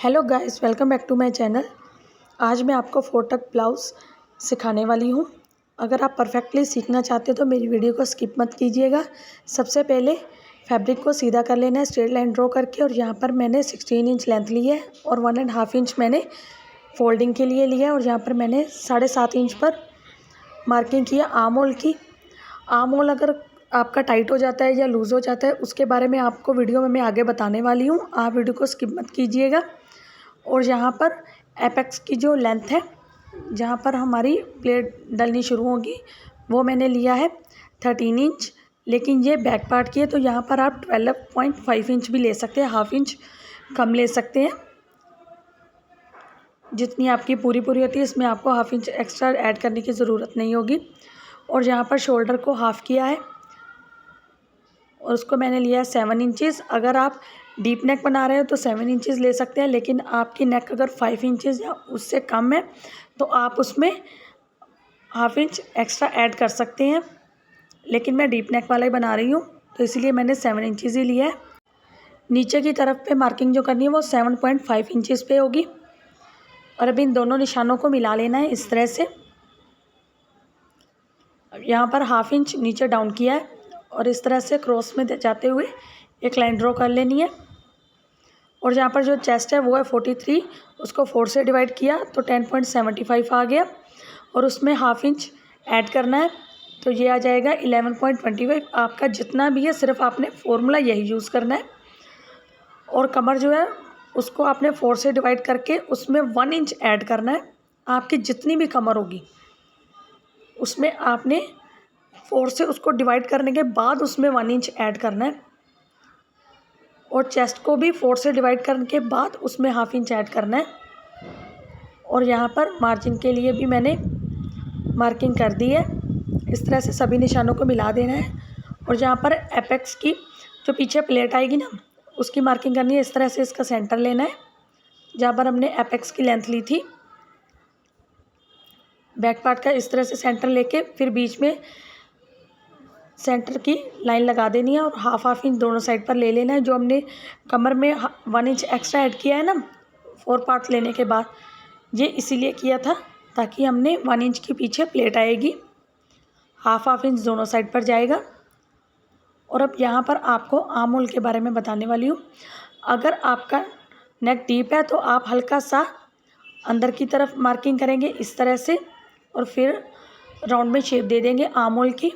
Hello guys, welcome back to my channel. आज मैं आपको 4 टक ब्लाउज़ सिखाने वाली हूँ। अगर आप परफेक्टली सीखना चाहते हो तो मेरी वीडियो को स्किप मत कीजिएगा। सबसे पहले फैब्रिक को सीधा कर लेना है स्ट्रेट लाइन ड्रॉ करके, और यहाँ पर मैंने 16 इंच लेंथ ली है और 1.5 इंच मैंने फोल्डिंग के लिए लिया है, और यहाँ पर मैंने 7.5 इंच पर मार्किंग की है आर्म होल की। आर्म होल अगर आपका टाइट हो जाता है या लूज़ हो जाता है, उसके बारे में आपको वीडियो में मैं आगे बताने वाली हूँ। आप वीडियो को स्किप मत कीजिएगा। और यहाँ पर एपेक्स की जो लेंथ है, जहाँ पर हमारी प्लेट डलनी शुरू होगी, वो मैंने लिया है 13 इंच। लेकिन ये बैक पार्ट की है, तो यहाँ पर आप 12.5 इंच भी ले सकते हैं, हाफ इंच कम ले सकते हैं। जितनी आपकी पूरी होती है, इसमें आपको हाफ इंच एक्स्ट्रा ऐड करने की ज़रूरत नहीं होगी। और यहाँ पर शोल्डर को हाफ़ किया है और उसको मैंने लिया है 7 इंचज़। अगर आप डीप नेक बना रहे हो तो 7 इंचज़ ले सकते हैं, लेकिन आपकी नेक अगर 5 इंचज़ या उससे कम है तो आप उसमें हाफ इंच एक्स्ट्रा ऐड कर सकते हैं। लेकिन मैं डीप नेक वाला ही बना रही हूँ, तो इसीलिए मैंने 7 इंचज़ ही लिया है। नीचे की तरफ पे मार्किंग जो करनी है वो 7.5 इंचज़ पे होगी। और अब इन दोनों निशानों को मिला लेना है इस तरह से। यहाँ पर हाफ इंच नीचे डाउन किया है और इस तरह से क्रॉस में जाते हुए एक लाइन ड्रॉ कर लेनी है। और यहाँ पर जो चेस्ट है वो है 43, उसको 4 से डिवाइड किया तो 10.75 आ गया, और उसमें हाफ इंच ऐड करना है तो ये आ जाएगा 11.25। आपका जितना भी है सिर्फ आपने फॉर्मूला यही यूज़ करना है। और कमर जो है उसको आपने 4 से डिवाइड करके उसमें 1 इंच ऐड करना है। आपकी जितनी भी कमर होगी उसमें आपने 4 से उसको डिवाइड करने के बाद उसमें 1 इंच ऐड करना है, और चेस्ट को भी 4 से डिवाइड करने के बाद उसमें हाफ इंच ऐड करना है। और यहाँ पर मार्जिन के लिए भी मैंने मार्किंग कर दी है। इस तरह से सभी निशानों को मिला देना है। और यहाँ पर एपेक्स की जो पीछे प्लेट आएगी ना, उसकी मार्किंग करनी है। इस तरह से इसका सेंटर लेना है, जहाँ पर हमने एपेक्स की लेंथ ली थी बैक पार्ट का। इस तरह से सेंटर लेके फिर बीच में सेंटर की लाइन लगा देनी है और हाफ इंच दोनों साइड पर ले लेना है। जो हमने कमर में 1 इंच एक्स्ट्रा ऐड किया है ना 4 पार्ट लेने के बाद, ये इसीलिए किया था ताकि हमने 1 इंच की पीछे प्लेट आएगी, हाफ इंच दोनों साइड पर जाएगा। और अब यहाँ पर आपको आर्म होल के बारे में बताने वाली हूँ। अगर आपका नेक डीप है तो आप हल्का सा अंदर की तरफ मार्किंग करेंगे इस तरह से, और फिर राउंड में शेप दे देंगे आर्म होल की।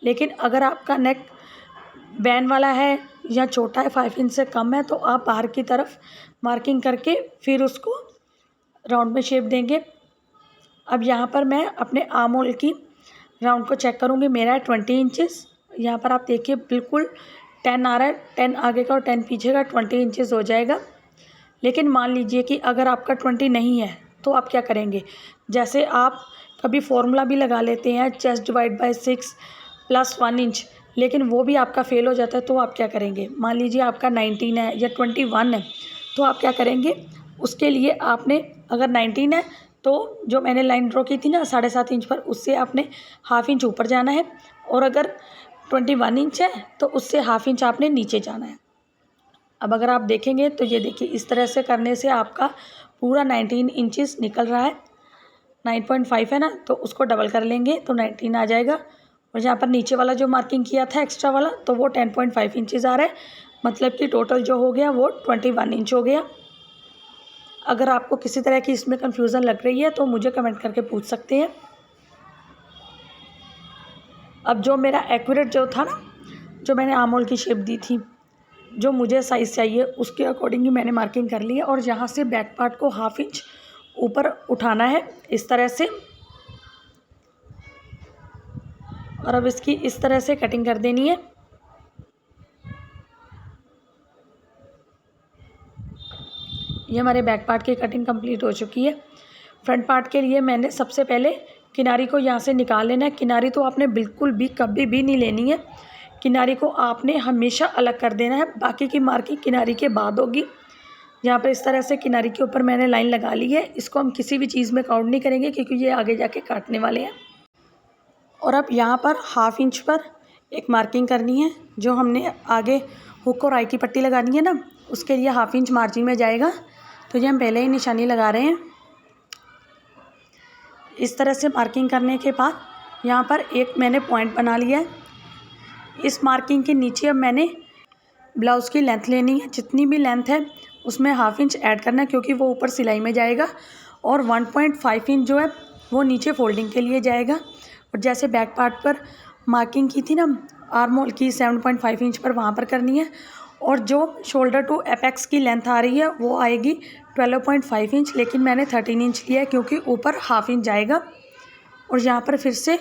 लेकिन अगर आपका नेक बैन वाला है या छोटा है, 5 इंच से कम है, तो आप बाहर की तरफ मार्किंग करके फिर उसको राउंड में शेप देंगे। अब यहाँ पर मैं अपने आर्म होल की राउंड को चेक करूँगी। मेरा है 20 इंचज़। यहाँ पर आप देखिए बिल्कुल 10 आ रहा है, 10 आगे का और 10 पीछे का, 20 इंचज़ हो जाएगा। लेकिन मान लीजिए कि अगर आपका 20 नहीं है तो आप क्या करेंगे, जैसे आप कभी फॉर्मूला भी लगा लेते हैं चेस्ट डिवाइड बाय 6 + 1 इंच, लेकिन वो भी आपका फेल हो जाता है, तो आप क्या करेंगे। मान लीजिए आपका 19 है या 21 है, तो आप क्या करेंगे। उसके लिए आपने अगर 19 है तो जो मैंने लाइन ड्रॉ की थी ना 7.5 इंच पर, उससे आपने हाफ इंच ऊपर जाना है। और अगर 21 इंच है तो उससे हाफ इंच आपने नीचे जाना है। अब अगर आप देखेंगे तो ये देखिए इस तरह से करने से आपका पूरा 19 इंचज़ निकल रहा है। 9.5 है ना, तो उसको डबल कर लेंगे तो 19 आ जाएगा। और यहाँ पर नीचे वाला जो मार्किंग किया था एक्स्ट्रा वाला, तो वो 10.5 इंचज़ आ रहा है। मतलब कि टोटल जो हो गया वो 21 इंच हो गया। अगर आपको किसी तरह की इसमें कन्फ्यूज़न लग रही है तो मुझे कमेंट करके पूछ सकते हैं। अब जो मेरा एक्यूरेट जो था ना, जो मैंने आर्म होल की शेप दी थी, जो मुझे साइज़ चाहिए उसके अकॉर्डिंग ही मैंने मार्किंग कर ली है। और यहाँ से बैक पार्ट को हाफ इंच ऊपर उठाना है इस तरह से, और अब इसकी इस तरह से कटिंग कर देनी है। ये हमारे बैक पार्ट की कटिंग कंप्लीट हो चुकी है। फ्रंट पार्ट के लिए मैंने सबसे पहले किनारी को यहाँ से निकाल लेना है। किनारी तो आपने बिल्कुल भी कभी भी नहीं लेनी है, किनारी को आपने हमेशा अलग कर देना है। बाकी की मार्किंग किनारी के बाद होगी। यहाँ पर इस तरह से किनारी के ऊपर मैंने लाइन लगा ली है। इसको हम किसी भी चीज़ में काउंट नहीं करेंगे क्योंकि ये आगे जाके काटने वाले हैं। और अब यहाँ पर हाफ इंच पर एक मार्किंग करनी है। जो हमने आगे हुक और आई की पट्टी लगानी है ना, उसके लिए हाफ इंच मार्जिन में जाएगा। तो ये हम पहले ही निशानी लगा रहे हैं। इस तरह से मार्किंग करने के बाद यहाँ पर एक मैंने पॉइंट बना लिया है। इस मार्किंग के नीचे अब मैंने ब्लाउज़ की लेंथ लेनी है। जितनी भी लेंथ है उसमें हाफ इंच ऐड करना है, क्योंककि वो ऊपर सिलाई में जाएगा, और 1.5 इंच जो है वो नीचे फोल्डिंग के लिए जाएगा। और जैसे बैक पार्ट पर मार्किंग की थी ना आर्म होल की 7.5 इंच पर, वहाँ पर करनी है। और जो शोल्डर टू एपेक्स की लेंथ आ रही है वो आएगी 12.5 इंच, लेकिन मैंने 13 इंच लिया है क्योंकि ऊपर हाफ इंच जाएगा। और यहाँ पर फिर से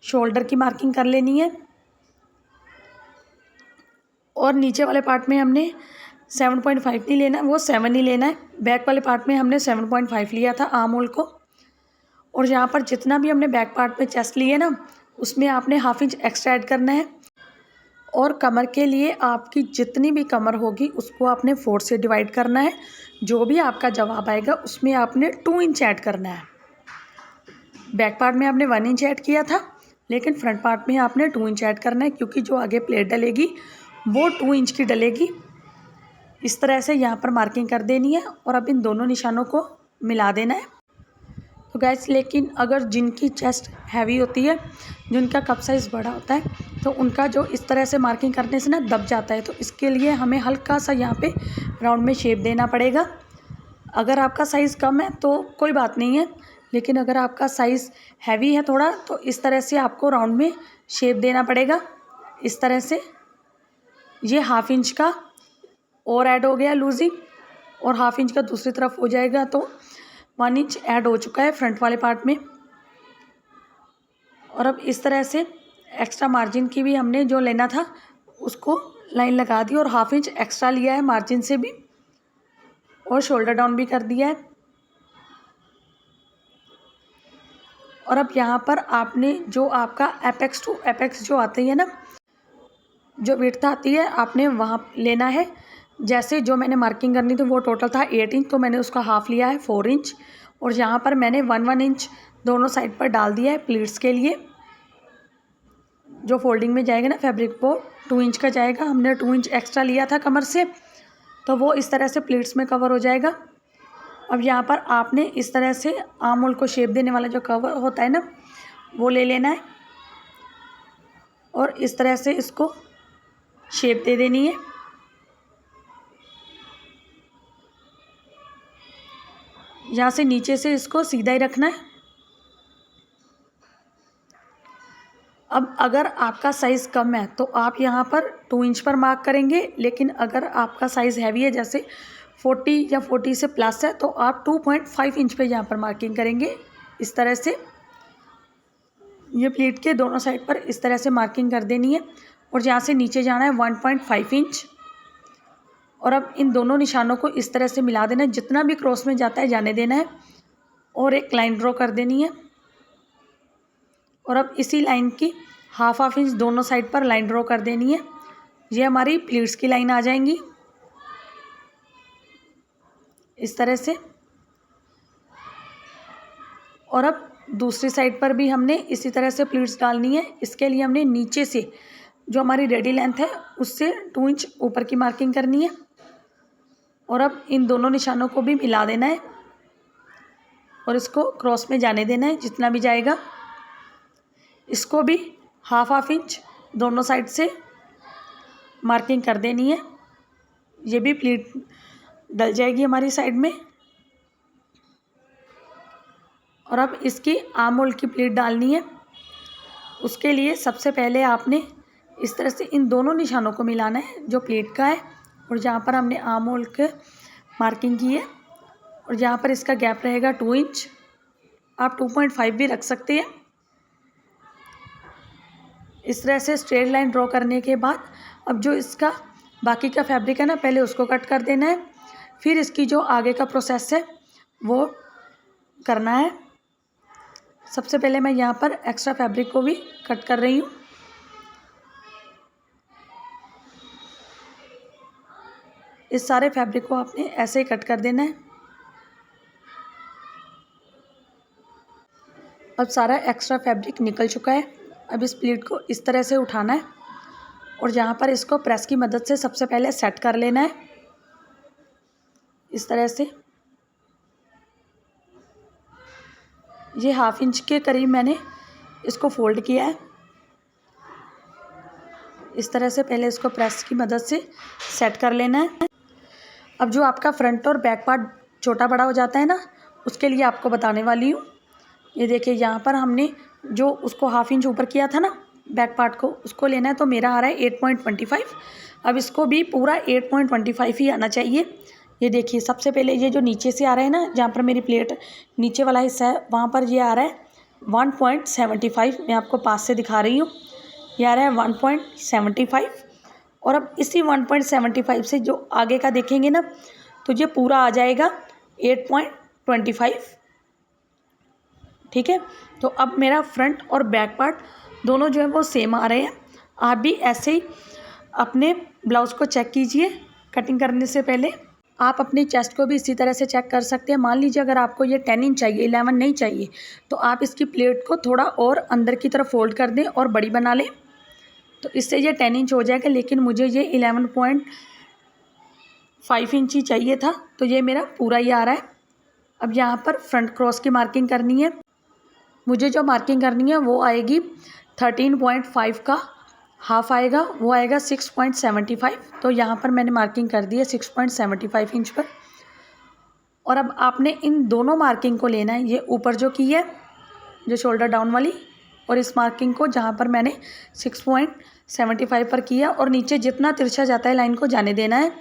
शोल्डर की मार्किंग कर लेनी है। और नीचे वाले पार्ट में हमने 7.5 नहीं लेना, वो 7 ही लेना है। बैक वाले पार्ट में हमने 7.5 लिया था आर्म होल को। और यहाँ पर जितना भी हमने बैक पार्ट में चेस्ट लिए ना, उसमें आपने हाफ इंच एक्स्ट्रा ऐड करना है। और कमर के लिए आपकी जितनी भी कमर होगी उसको आपने 4 से डिवाइड करना है। जो भी आपका जवाब आएगा उसमें आपने 2 इंच ऐड करना है। बैक पार्ट में आपने 1 इंच ऐड किया था, लेकिन फ्रंट पार्ट में आपने 2 इंच ऐड करना है, क्योंकि जो आगे प्लेट डलेगी वो 2 इंच की डलेगी। इस तरह से यहाँ पर मार्किंग कर देनी है और अब इन दोनों निशानों को मिला देना है। तो गैस, लेकिन अगर जिनकी चेस्ट हैवी होती है, जिनका कप साइज़ बड़ा होता है, तो उनका जो इस तरह से मार्किंग करने से ना दब जाता है। तो इसके लिए हमें हल्का सा यहाँ पे राउंड में शेप देना पड़ेगा। अगर आपका साइज़ कम है तो कोई बात नहीं है, लेकिन अगर आपका साइज़ हैवी है थोड़ा, तो इस तरह से आपको राउंड में शेप देना पड़ेगा। इस तरह से ये हाफ इंच का और ऐड हो गया लूजिंग, और हाफ इंच का दूसरी तरफ हो जाएगा, तो 1 इंच ऐड हो चुका है फ्रंट वाले पार्ट में। और अब इस तरह से एक्स्ट्रा मार्जिन की भी हमने जो लेना था उसको लाइन लगा दी, और हाफ इंच एक्स्ट्रा लिया है मार्जिन से भी, और शोल्डर डाउन भी कर दिया है। और अब यहाँ पर आपने जो आपका एपेक्स टू एपेक्स जो आती है ना, जो विड्थ आती है, आपने वहाँ लेना है। जैसे जो मैंने मार्किंग करनी थी वो टोटल था 8 इंच, तो मैंने उसका हाफ लिया है 4 इंच। और यहाँ पर मैंने 1 इंच दोनों साइड पर डाल दिया है प्लीट्स के लिए। जो फोल्डिंग में जाएगा ना फैब्रिक, वो 2 इंच का जाएगा। हमने 2 इंच एक्स्ट्रा लिया था कमर से, तो वो इस तरह से प्लीट्स में कवर हो जाएगा। अब यहाँ पर आपने इस तरह से आर्म होल को शेप देने वाला जो कवर होता है ना, वो ले लेना है, और इस तरह से इसको शेप दे देनी है। यहाँ से नीचे से इसको सीधा ही रखना है। अब अगर आपका साइज़ कम है तो आप यहाँ पर 2 इंच पर मार्क करेंगे, लेकिन अगर आपका साइज़ हैवी है, जैसे 40 या 40 से प्लस है, तो आप 2.5 इंच पे यहाँ पर मार्किंग करेंगे। इस तरह से ये प्लीट के दोनों साइड पर इस तरह से मार्किंग कर देनी है, और यहाँ से नीचे जाना है 1.5 इंच। और अब इन दोनों निशानों को इस तरह से मिला देना है, जितना भी क्रॉस में जाता है जाने देना है, और एक लाइन ड्रॉ कर देनी है। और अब इसी लाइन की हाफ इंच दोनों साइड पर लाइन ड्रॉ कर देनी है। ये हमारी प्लीट्स की लाइन आ जाएंगी इस तरह से। और अब दूसरी साइड पर भी हमने इसी तरह से प्लीट्स डालनी है। इसके लिए हमने नीचे से जो हमारी रेडी लेंथ है उससे 2 इंच ऊपर की मार्किंग करनी है, और अब इन दोनों निशानों को भी मिला देना है, और इसको क्रॉस में जाने देना है जितना भी जाएगा। इसको भी हाफ इंच दोनों साइड से मार्किंग कर देनी है। ये भी प्लीट डल जाएगी हमारी साइड में। और अब इसकी आर्म होल की प्लीट डालनी है। उसके लिए सबसे पहले आपने इस तरह से इन दोनों निशानों को मिलाना है, जो प्लीट का है और जहाँ पर हमने आर्म होल के मार्किंग की है, और जहाँ पर इसका गैप रहेगा 2 इंच। आप 2.5 भी रख सकते हैं। इस तरह से स्ट्रेट लाइन ड्रॉ करने के बाद अब जो इसका बाकी का फैब्रिक है ना, पहले उसको कट कर देना है, फिर इसकी जो आगे का प्रोसेस है वो करना है। सबसे पहले मैं यहाँ पर एक्स्ट्रा फैब्रिक को भी कट कर रही हूँ। इस सारे फैब्रिक को आपने ऐसे ही कट कर देना है। अब सारा एक्स्ट्रा फैब्रिक निकल चुका है। अब इस प्लीट को इस तरह से उठाना है, और यहाँ पर इसको प्रेस की मदद से सबसे पहले सेट कर लेना है इस तरह से। ये 1/2 इंच के करीब मैंने इसको फ़ोल्ड किया है। इस तरह से पहले इसको प्रेस की मदद से सेट कर लेना है। अब जो आपका फ्रंट और बैक पार्ट छोटा बड़ा हो जाता है ना, उसके लिए आपको बताने वाली हूँ। ये देखिए यहाँ पर हमने जो उसको 1/2 इंच ऊपर किया था ना बैक पार्ट को, उसको लेना है। तो मेरा आ रहा है 8.25। अब इसको भी पूरा 8.25 ही आना चाहिए। ये देखिए सबसे पहले ये जो नीचे से आ रहा है ना, जहाँ पर मेरी प्लेट नीचे वाला हिस्सा है, वहाँ पर ये आ रहा है 1.75। मैं आपको पास से दिखा रही हूँ। ये आ रहा है 1.75। और अब इसी 1.75 से जो आगे का देखेंगे ना, तो ये पूरा आ जाएगा 8.25। ठीक है। तो अब मेरा फ्रंट और बैक पार्ट दोनों जो है वो सेम आ रहे हैं। आप भी ऐसे ही अपने ब्लाउज़ को चेक कीजिए कटिंग करने से पहले। आप अपनी चेस्ट को भी इसी तरह से चेक कर सकते हैं। मान लीजिए अगर आपको ये 10 इंच चाहिए, 11 नहीं चाहिए, तो आप इसकी प्लेट को थोड़ा और अंदर की तरफ फोल्ड कर दें और बड़ी बना लें, तो इससे ये 10 इंच हो जाएगा। लेकिन मुझे ये 11.5 इंच ही चाहिए था, तो ये मेरा पूरा ही आ रहा है। अब यहाँ पर फ्रंट क्रॉस की मार्किंग करनी है। मुझे जो मार्किंग करनी है वो आएगी 13.5 का हाफ आएगा, वो आएगा 6.75। तो यहाँ पर मैंने मार्किंग कर दी है 6.75 इंच पर। और अब आपने इन दोनों मार्किंग को लेना है, ये ऊपर जो की है जो शोल्डर डाउन वाली, और इस मार्किंग को जहाँ पर मैंने 6.75 पर किया, और नीचे जितना तिरछा जाता है लाइन को जाने देना है।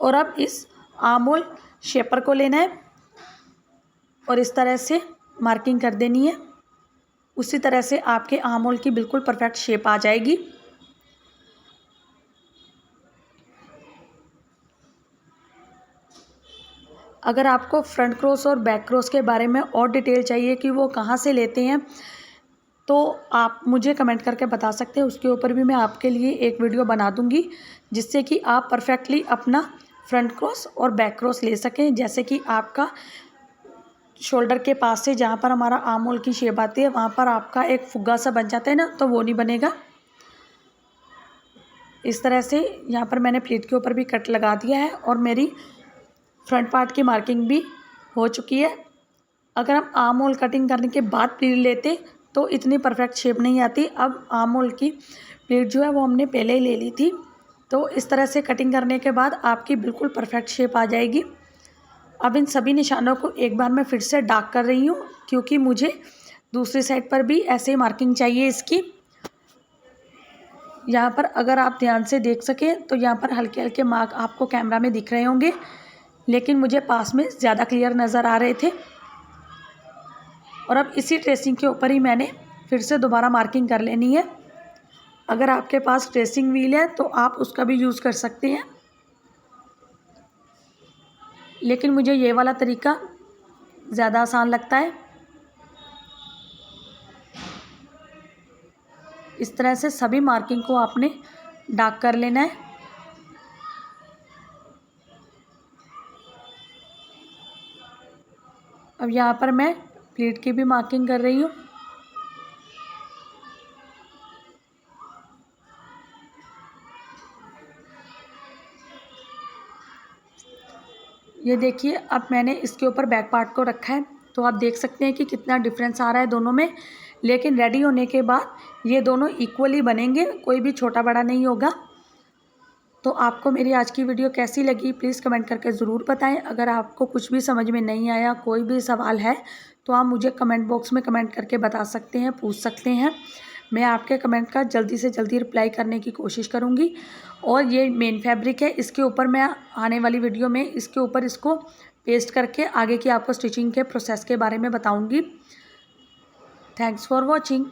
और अब इस आर्म होल शेपर को लेना है और इस तरह से मार्किंग कर देनी है। उसी तरह से आपके आर्म होल की बिल्कुल परफेक्ट शेप आ जाएगी। अगर आपको फ्रंट क्रॉस और बैक क्रॉस के बारे में और डिटेल चाहिए कि वो कहाँ से लेते हैं, तो आप मुझे कमेंट करके बता सकते हैं। उसके ऊपर भी मैं आपके लिए एक वीडियो बना दूंगी, जिससे कि आप परफेक्टली अपना फ्रंट क्रॉस और बैक क्रॉस ले सकें। जैसे कि आपका शोल्डर के पास से जहाँ पर हमारा आर्म होल की शेप आती है, वहाँ पर आपका एक फुग्गा सा बन जाता है ना, तो वो नहीं बनेगा। इस तरह से यहाँ पर मैंने प्लेट के ऊपर भी कट लगा दिया है और मेरी फ्रंट पार्ट की मार्किंग भी हो चुकी है। अगर हम आर्म होल कटिंग करने के बाद प्लीट लेते तो इतनी परफेक्ट शेप नहीं आती। अब आर्म होल की प्लीट जो है वो हमने पहले ही ले ली थी, तो इस तरह से कटिंग करने के बाद आपकी बिल्कुल परफेक्ट शेप आ जाएगी। अब इन सभी निशानों को एक बार मैं फिर से डार्क कर रही हूँ, क्योंकि मुझे दूसरी साइड पर भी ऐसे ही मार्किंग चाहिए इसकी। यहाँ पर अगर आप ध्यान से देख सकें तो यहाँ पर हल्के हल्के मार्क आपको कैमरा में दिख रहे होंगे, लेकिन मुझे पास में ज़्यादा क्लियर नज़र आ रहे थे। और अब इसी ट्रेसिंग के ऊपर ही मैंने फिर से दोबारा मार्किंग कर लेनी है। अगर आपके पास ट्रेसिंग व्हील है तो आप उसका भी यूज़ कर सकते हैं, लेकिन मुझे ये वाला तरीका ज़्यादा आसान लगता है। इस तरह से सभी मार्किंग को आपने डार्क कर लेना है। अब यहाँ पर मैं प्लीट की भी मार्किंग कर रही हूँ। ये देखिए अब मैंने इसके ऊपर बैक पार्ट को रखा है, तो आप देख सकते हैं कि कितना डिफरेंस आ रहा है दोनों में। लेकिन रेडी होने के बाद ये दोनों इक्वली बनेंगे, कोई भी छोटा बड़ा नहीं होगा। तो आपको मेरी आज की वीडियो कैसी लगी प्लीज़ कमेंट करके ज़रूर बताएं। अगर आपको कुछ भी समझ में नहीं आया, कोई भी सवाल है, तो आप मुझे कमेंट बॉक्स में कमेंट करके बता सकते हैं, पूछ सकते हैं। मैं आपके कमेंट का जल्दी से जल्दी रिप्लाई करने की कोशिश करूँगी। और ये मेन फैब्रिक है, इसके ऊपर मैं आने वाली वीडियो में इसके ऊपर इसको पेस्ट करके आगे की आपको स्टिचिंग के प्रोसेस के बारे में बताऊँगी। Thanks for watching.